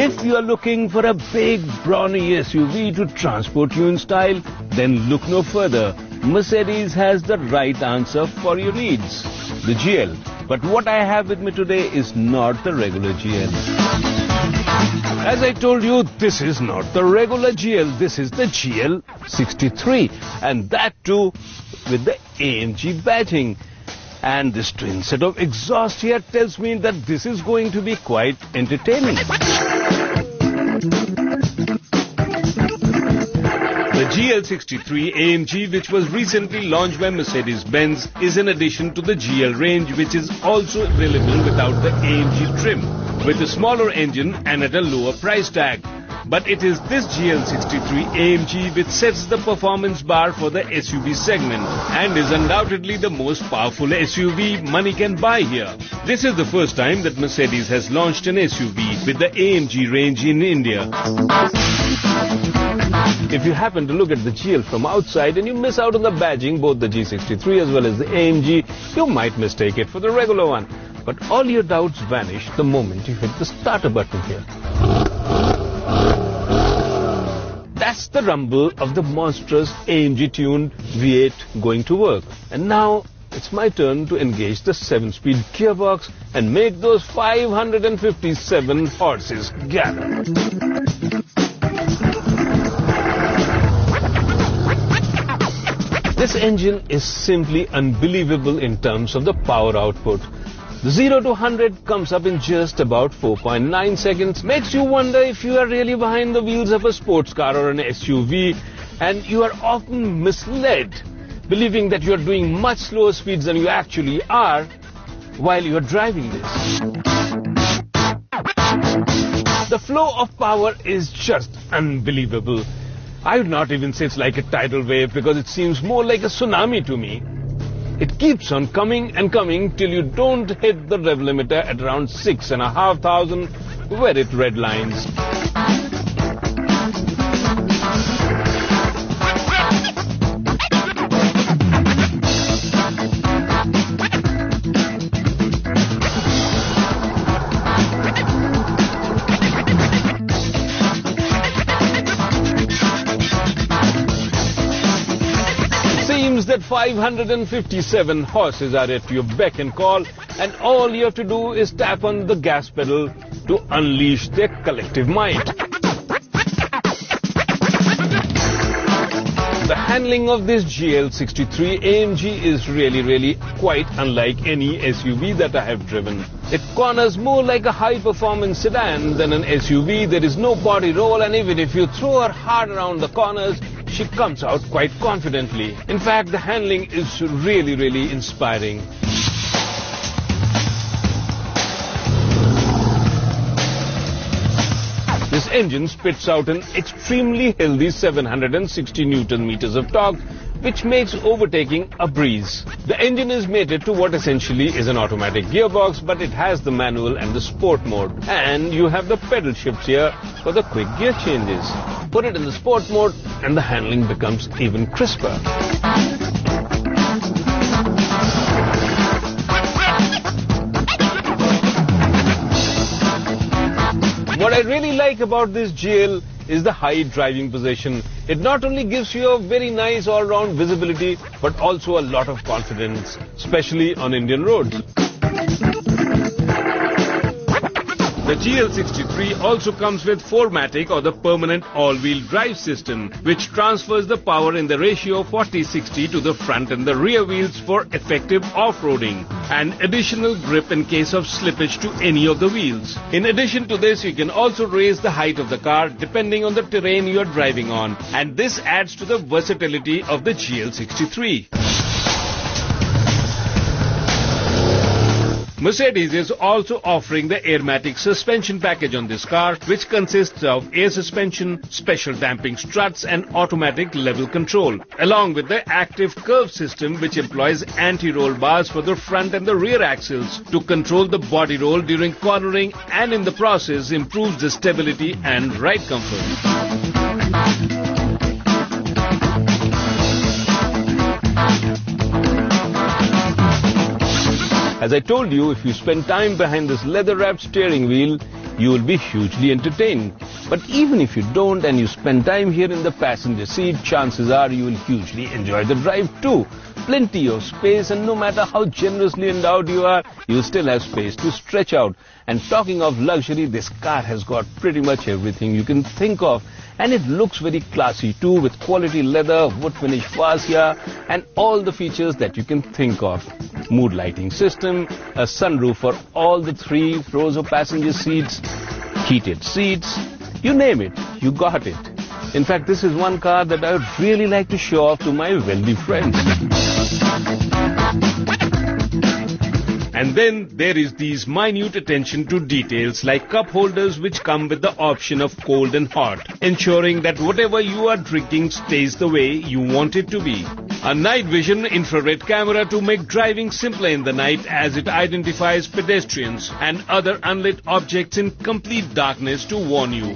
If you are looking for a big, brawny SUV to transport you in style, then look no further. Mercedes has the right answer for your needs, the GL. But what I have with me today is not the regular GL. As I told you, this is not the regular GL, this is the GL63. And that too with the AMG badging. And this twin set of exhaust here tells me that this is going to be quite entertaining. The GL63 AMG, which was recently launched by Mercedes-Benz, is an addition to the GL range, which is also available without the AMG trim, with a smaller engine and at a lower price tag. But it is this GL63 AMG which sets the performance bar for the SUV segment and is undoubtedly the most powerful SUV money can buy here. This is the first time that Mercedes has launched an SUV with the AMG range in India. If you happen to look at the GL from outside and you miss out on the badging, both the G63 as well as the AMG, you might mistake it for the regular one. But all your doubts vanish the moment you hit the starter button here. That's the rumble of the monstrous AMG-tuned V8 going to work. And now it's my turn to engage the 7-speed gearbox and make those 557 horses gather. This engine is simply unbelievable in terms of the power output. The 0 to 100 comes up in just about 4.9 seconds. Makes you wonder if you are really behind the wheels of a sports car or an SUV, and you are often misled, believing that you are doing much slower speeds than you actually are while you are driving this. The flow of power is just unbelievable. I would not even say it's like a tidal wave because it seems more like a tsunami to me. It keeps on coming and coming till you don't hit the rev limiter at around 6,500 where it redlines. That 557 horses are at your beck and call, and all you have to do is tap on the gas pedal to unleash their collective might. The handling of this GL63 AMG is really quite unlike any SUV that I have driven. It corners more like a high-performance sedan than an SUV. There is no body roll, and even if you throw her hard around the corners, she comes out quite confidently. In fact, the handling is really inspiring. This engine spits out an extremely healthy 760 Newton meters of torque, which makes overtaking a breeze. The engine is mated to what essentially is an automatic gearbox, but it has the manual and the sport mode. And you have the pedal shifts here for the quick gear changes. Put it in the sport mode and the handling becomes even crisper. What I really like about this GL is the high driving position. It not only gives you a very nice all-round visibility, but also a lot of confidence, especially on Indian roads. The GL63 also comes with Airmatic, or the permanent all-wheel drive system, which transfers the power in the ratio 40-60 to the front and the rear wheels for effective off-roading, and additional grip in case of slippage to any of the wheels. In addition to this, you can also raise the height of the car depending on the terrain you are driving on, and this adds to the versatility of the GL63. Mercedes is also offering the Airmatic suspension package on this car, which consists of air suspension, special damping struts and automatic level control, along with the active curve system which employs anti-roll bars for the front and the rear axles to control the body roll during cornering, and in the process improves the stability and ride comfort. As I told you, if you spend time behind this leather-wrapped steering wheel, you will be hugely entertained. But even if you don't and you spend time here in the passenger seat, chances are you will hugely enjoy the drive too. Plenty of space, and no matter how generously endowed you are, you still have space to stretch out. And talking of luxury, this car has got pretty much everything you can think of. And it looks very classy too, with quality leather, wood finish fascia, and all the features that you can think of. Mood lighting system, a sunroof for all the 3 rows of passenger seats, heated seats, you name it, you got it. In fact, this is one car that I would really like to show off to my wealthy friends. And then there is these minute attention to details like cup holders, which come with the option of cold and hot, ensuring that whatever you are drinking stays the way you want it to be. A night vision infrared camera to make driving simpler in the night, as it identifies pedestrians and other unlit objects in complete darkness to warn you.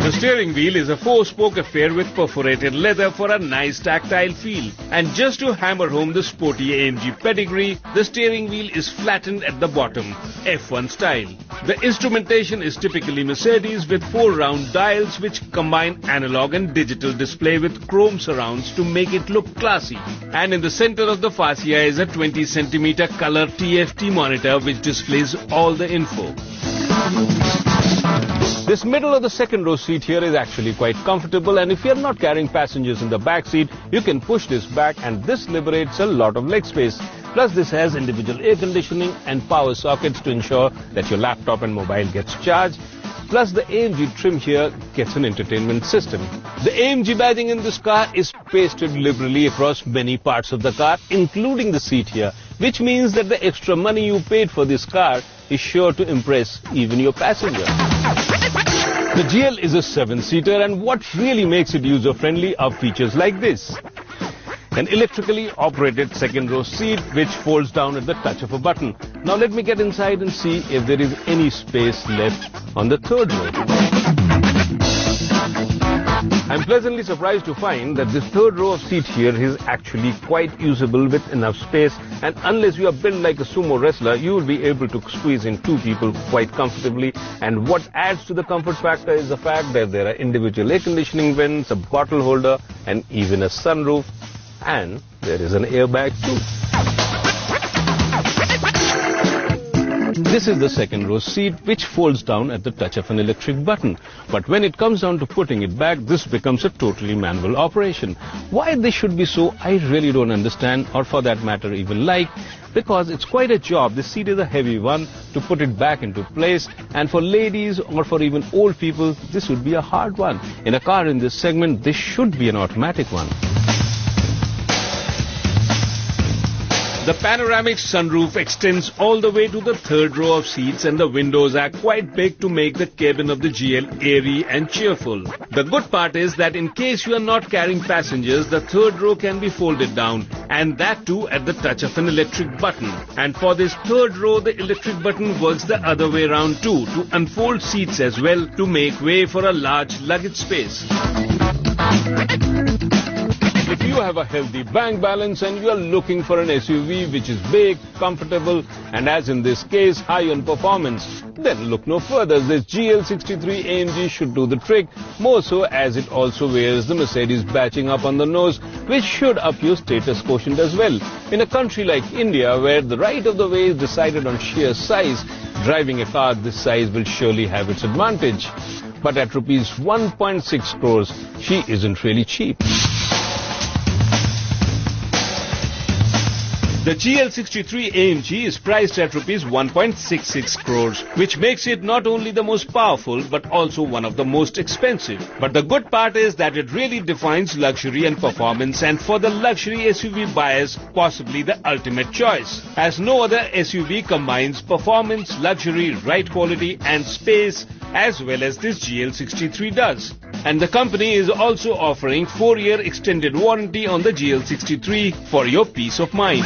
The steering wheel is a 4-spoke affair with perforated leather for a nice tactile feel. And just to hammer home the sporty AMG pedigree, the steering wheel is flattened at the bottom, F1 style. The instrumentation is typically Mercedes, with 4 round dials which combine analog and digital display with chrome surrounds to make it look classy. And in the center of the fascia is a 20 centimeter color TFT monitor which displays all the info. This middle of the second row seat here is actually quite comfortable, and if you're not carrying passengers in the back seat, you can push this back and this liberates a lot of leg space. Plus this has individual air conditioning and power sockets to ensure that your laptop and mobile gets charged. Plus the AMG trim here gets an entertainment system. The AMG badging in this car is pasted liberally across many parts of the car, including the seat here, which means that the extra money you paid for this car is sure to impress even your passenger. The GL is a 7-seater, and what really makes it user-friendly are features like this. An electrically operated second row seat which folds down at the touch of a button. Now let me get inside and see if there is any space left on the third row. I'm pleasantly surprised to find that this third row of seat here is actually quite usable with enough space, and unless you are built like a sumo wrestler, you will be able to squeeze in 2 people quite comfortably. And what adds to the comfort factor is the fact that there are individual air conditioning vents, a bottle holder, and even a sunroof, and there is an airbag too. This is the second row seat which folds down at the touch of an electric button. But when it comes down to putting it back, this becomes a totally manual operation. Why this should be so, I really don't understand, or for that matter even like, because it's quite a job. This seat is a heavy one to put it back into place, and for ladies or for even old people, this would be a hard one. In a car in this segment, this should be an automatic one. The panoramic sunroof extends all the way to the third row of seats, and the windows are quite big to make the cabin of the GL airy and cheerful. The good part is that in case you are not carrying passengers, the third row can be folded down, and that too at the touch of an electric button. And for this third row, the electric button works the other way around too, to unfold seats as well to make way for a large luggage space. If you have a healthy bank balance and you are looking for an SUV which is big, comfortable, and as in this case, high on performance, then look no further. This GL63 AMG should do the trick, more so as it also wears the Mercedes badging up on the nose, which should up your status quotient as well. In a country like India, where the right of the way is decided on sheer size, driving a car this size will surely have its advantage. But at rupees 1.6 crores, she isn't really cheap. The GL63 AMG is priced at rupees 1.66 crores, which makes it not only the most powerful but also one of the most expensive. But the good part is that it really defines luxury and performance, and for the luxury SUV buyers, possibly the ultimate choice, as no other SUV combines performance, luxury, ride quality and space as well as this GL63 does. And the company is also offering 4-year extended warranty on the GL63 for your peace of mind.